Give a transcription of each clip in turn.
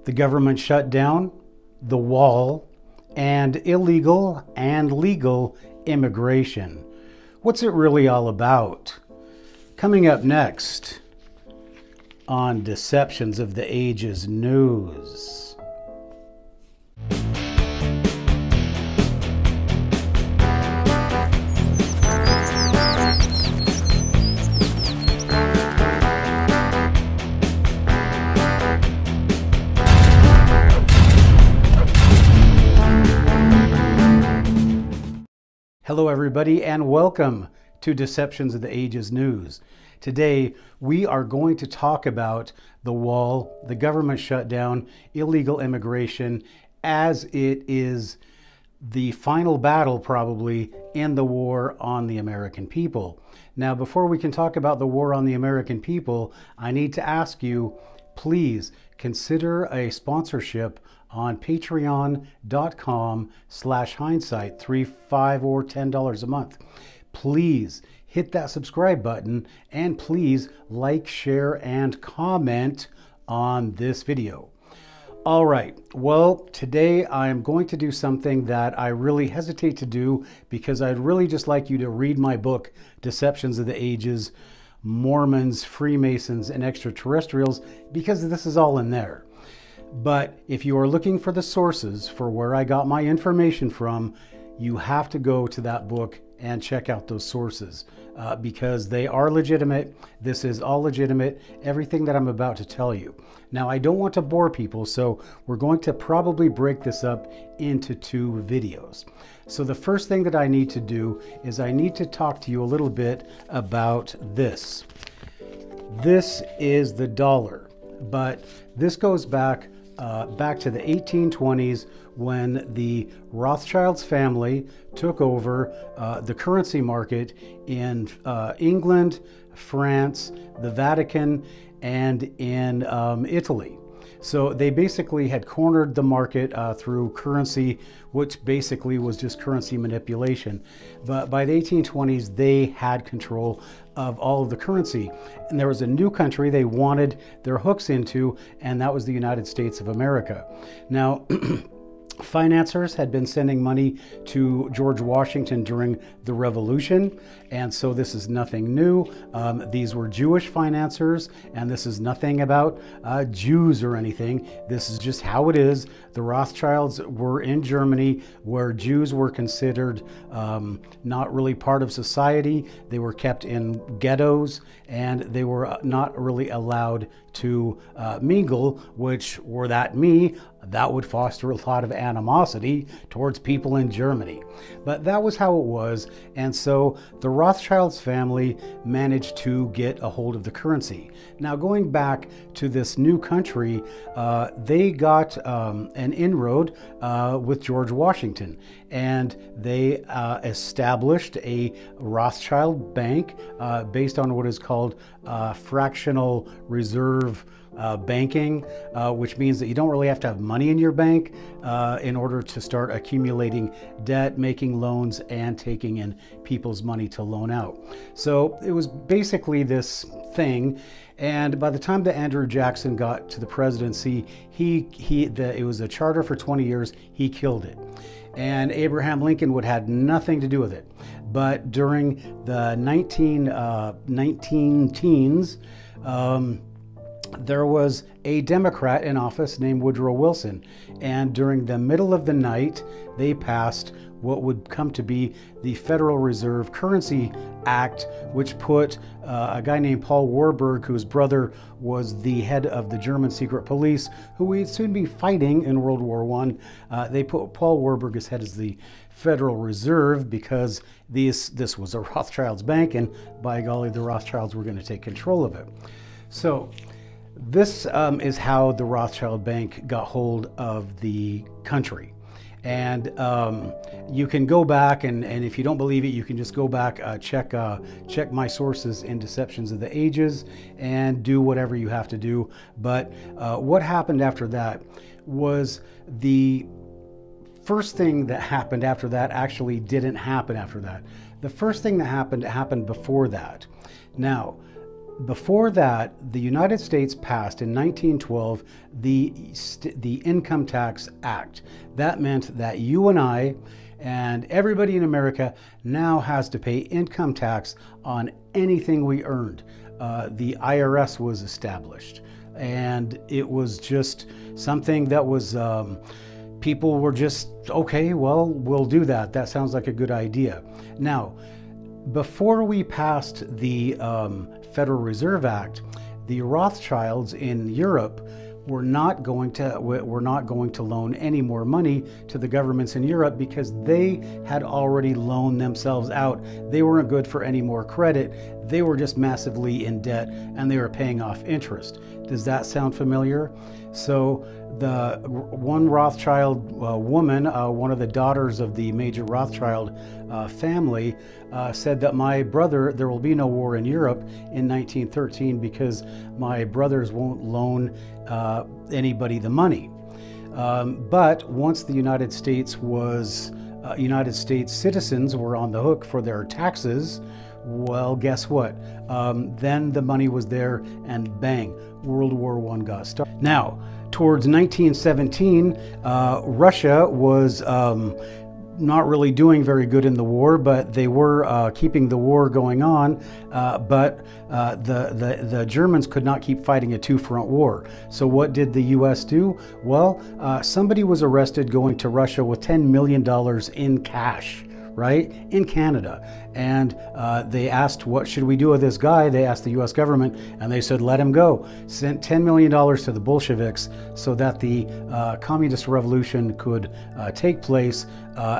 the government shutdown, the wall, and illegal and legal immigration. What's it really all about? Coming up next on Deceptions of the Ages News. Hello everybody and welcome to Deceptions of the Ages News. Today we are going to talk about the wall, the government shutdown, illegal immigration, as it is the final battle probably in the war on the American people. Now before we can talk about the war on the American people, I need to ask you, please consider a sponsorship on patreon.com/hindsight, $3, $5, or $10 a month. Please hit that subscribe button and please like, share, and comment on this video. All right, well, today I'm going to do something that I really hesitate to do because I'd really just like you to read my book, Deceptions of the Ages, Mormons, Freemasons, and Extraterrestrials, because this is all in there. But if you are looking for the sources for where I got my information from, you have to go to that book and check out those sources because they are legitimate. This is all legitimate, everything that I'm about to tell you. Now, I don't want to bore people, so we're going to probably break this up into 2 videos. So the first thing that I need to do is I need to talk to you a little bit about this. This is the dollar, but this goes back to the 1820s when the Rothschilds family took over the currency market in England, France, the Vatican, and in Italy. So they basically had cornered the market through currency, which basically was just currency manipulation. But by the 1820s, they had control of all of the currency. And there was a new country they wanted their hooks into, and that was the United States of America. Now, financiers had been sending money to George Washington during the Revolution, and so this is nothing new. These were Jewish financiers, and this is nothing about Jews or anything. This is just how it is. The Rothschilds were in Germany, where Jews were considered not really part of society. They were kept in ghettos, and they were not really allowed to mingle, which, were that me, that would foster a lot of animosity towards people in Germany. But that was how it was, and so the Rothschilds family managed to get a hold of the currency. Now, going back to this new country, they got an inroad with George Washington, and they established a Rothschild bank based on what is called fractional reserve banking, which means that you don't really have to have money in your bank in order to start accumulating debt, making loans, and taking in people's money to loan out. So it was basically this thing. And by the time that Andrew Jackson got to the presidency, it was a charter for 20 years. He killed it. And Abraham Lincoln would have had nothing to do with it. But during the 19 teens, there was a Democrat in office named Woodrow Wilson, and during the middle of the night, they passed what would come to be the Federal Reserve Currency Act, which put a guy named Paul Warburg, whose brother was the head of the German secret police, who we'd soon be fighting in World War I. They put Paul Warburg as head of the Federal Reserve because this was a Rothschilds bank, and by golly, the Rothschilds were going to take control of it. So this is how the Rothschild Bank got hold of the country. And you can go back, and if you don't believe it, you can just go back, check my sources in Deceptions of the Ages, and do whatever you have to do. But what happened after that was the first thing that happened after that actually didn't happen after that. The first thing that happened before that. Now, before that, the United States passed in 1912 the Income Tax Act. That meant that you and I and everybody in America now has to pay income tax on anything we earned. The IRS was established, and it was just something that was, people were just, okay, well, we'll do that. That sounds like a good idea. Now, before we passed the Federal Reserve Act, the Rothschilds in Europe were not going to loan any more money to the governments in Europe because they had already loaned themselves out. They weren't good for any more credit. They were just massively in debt, and they were paying off interest. Does that sound familiar? So the one Rothschild woman, one of the daughters of the major Rothschild family, said that my brother, there will be no war in Europe in 1913 because my brothers won't loan anybody the money. But once the United States citizens were on the hook for their taxes, well, guess what? Then the money was there, and bang, World War I got started. Now, towards 1917, Russia was not really doing very good in the war, but they were keeping the war going on. But the Germans could not keep fighting a two-front war. So what did the U.S. do? Well, somebody was arrested going to Russia with $10 million in cash, right, in Canada. And they asked, what should we do with this guy? They asked the U.S. government, and they said, let him go. Sent $10 million to the Bolsheviks so that the communist revolution could take place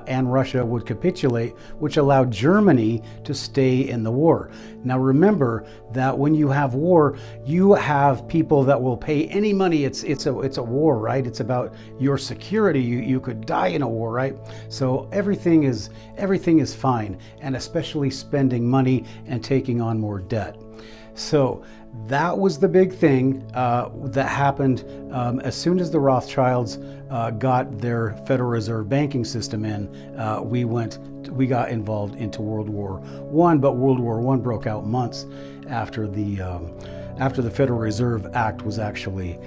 and Russia would capitulate, which allowed Germany to stay in the war. Now remember that when you have war, you have people that will pay any money. It's a war, right? It's about your security. You could die in a war, right? So everything is fine, and especially spending money and taking on more debt. So that was the big thing that happened as soon as the Rothschilds got their Federal Reserve banking system in. We got involved into World War I, but World War I broke out months after the Federal Reserve Act was actually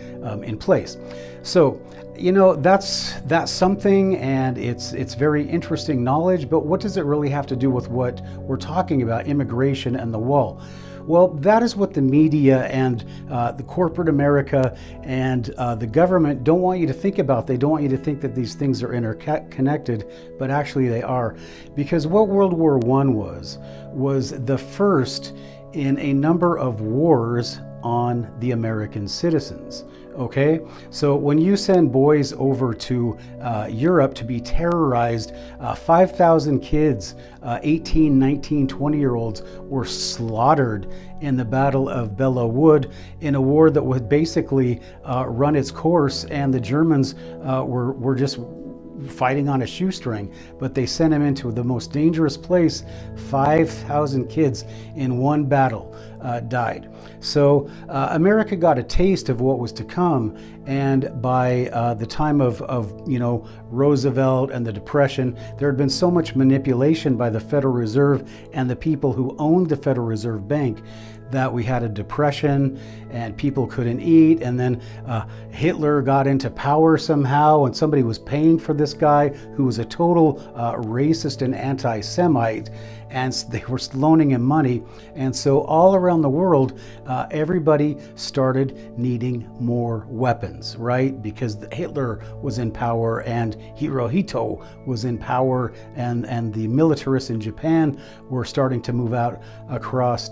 in place. So, you know, that's something, and it's very interesting knowledge, but what does it really have to do with what we're talking about, immigration and the wall? Well, that is what the media and the corporate America and the government don't want you to think about. They don't want you to think that these things are interconnected, but actually they are. Because what World War I was the first in a number of wars on the American citizens. Okay, so when you send boys over to Europe to be terrorized, 5,000 kids, 18, 19, 20-year-olds were slaughtered in the Battle of Belleau Wood in a war that would basically run its course, and the Germans were just fighting on a shoestring, but they sent him into the most dangerous place. 5,000 kids in one battle died. So America got a taste of what was to come, and by the time of Roosevelt and the Depression, there had been so much manipulation by the Federal Reserve and the people who owned the Federal Reserve Bank that we had a depression and people couldn't eat, and then Hitler got into power somehow, and somebody was paying for this guy who was a total racist and anti-Semite, and they were loaning him money. And so all around the world, everybody started needing more weapons, right? Because Hitler was in power and Hirohito was in power, and the militarists in Japan were starting to move out across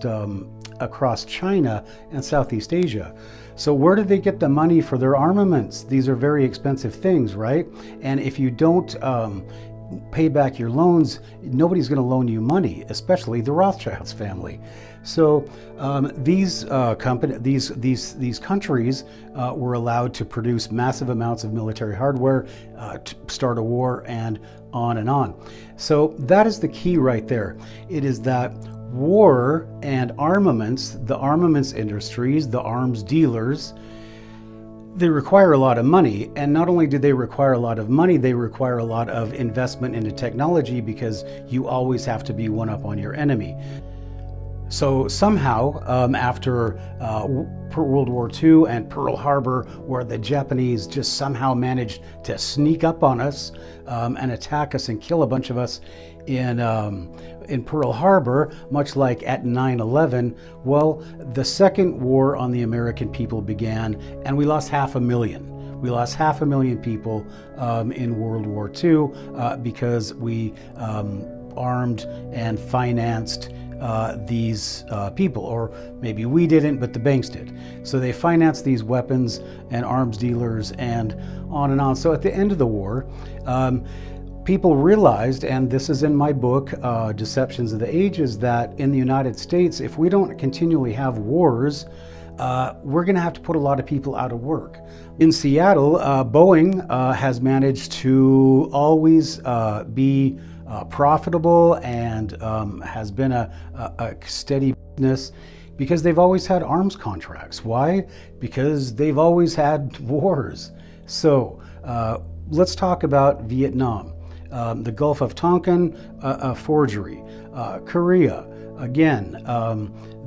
China and Southeast Asia. So where did they get the money for their armaments? These are very expensive things, right? And if you don't pay back your loans, nobody's going to loan you money, especially the Rothschilds family. So these countries were allowed to produce massive amounts of military hardware, to start a war, and on and on. So that is the key right there. It is that war and armaments, the armaments industries, the arms dealers, they require a lot of money. And not only do they require a lot of money, they require a lot of investment into technology, because you always have to be one up on your enemy. So somehow, after World War II and Pearl Harbor, where the Japanese just somehow managed to sneak up on us and attack us and kill a bunch of us in Pearl Harbor, much like at 9/11, well, the second war on the American people began, and we lost 500,000. We lost 500,000 people in World War II because we armed and financed these people, or maybe we didn't, but the banks did. So they financed these weapons and arms dealers and on and on. So at the end of the war, people realized, and this is in my book, Deceptions of the Ages, that in the United States, if we don't continually have wars, we're going to have to put a lot of people out of work. In Seattle, Boeing has managed to always be profitable and has been a steady business because they've always had arms contracts. Why? Because they've always had wars. So let's talk about Vietnam. The Gulf of Tonkin, a forgery. Korea, again,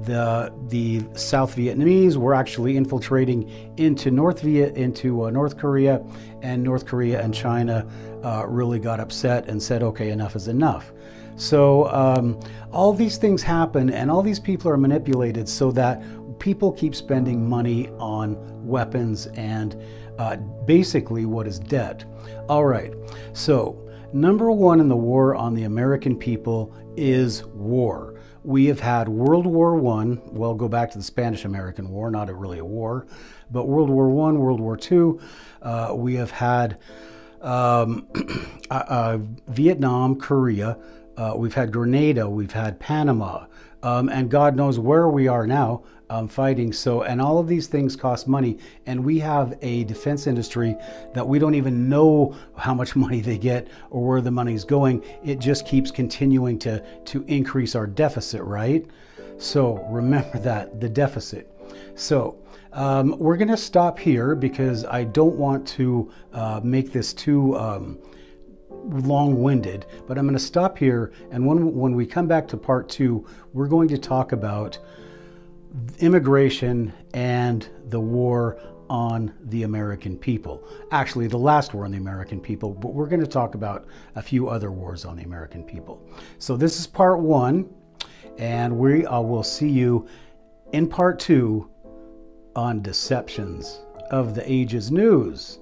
the South Vietnamese were actually infiltrating into North Korea, and North Korea and China really got upset and said, okay, enough is enough. So all these things happen, and all these people are manipulated so that people keep spending money on weapons and basically what is debt. All right, so number one in the war on the American people is war. We have had World War I, well, go back to the Spanish-American War, not really a war, but World War I, World War II. We have had Vietnam, Korea, we've had Grenada, we've had Panama, and God knows where we are now fighting. So, and all of these things cost money, and we have a defense industry that we don't even know how much money they get or where the money's going. It just keeps continuing to increase our deficit, right? So remember that, the deficit. So we're going to stop here because I don't want to make this too long-winded, but I'm going to stop here, and when we come back to part 2, we're going to talk about immigration and the war on the American people. Actually, the last war on the American people, but we're going to talk about a few other wars on the American people. So this is part 1, and we will see you in part 2 on Deceptions of the Ages News.